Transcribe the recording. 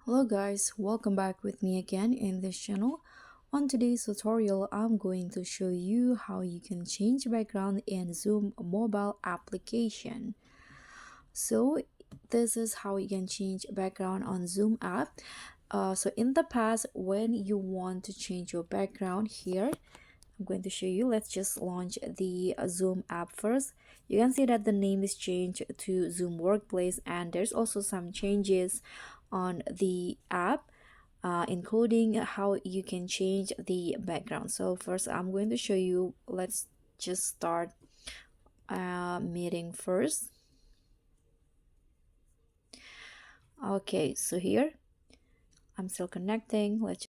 Hello guys, welcome back with me again in this channel. On today's tutorial, I'm going to show you how you can change background in Zoom mobile application. So this is how you can change background on Zoom app. So in the past, when you want to change your background here, I'm going to show you. Let's just launch the Zoom app first. You can see that the name is changed to Zoom Workplace, and there's also some changes on the app, including how you can change the background. So first, I'm going to show you. Let's just start a meeting first. Okay, so here I'm still connecting. Let's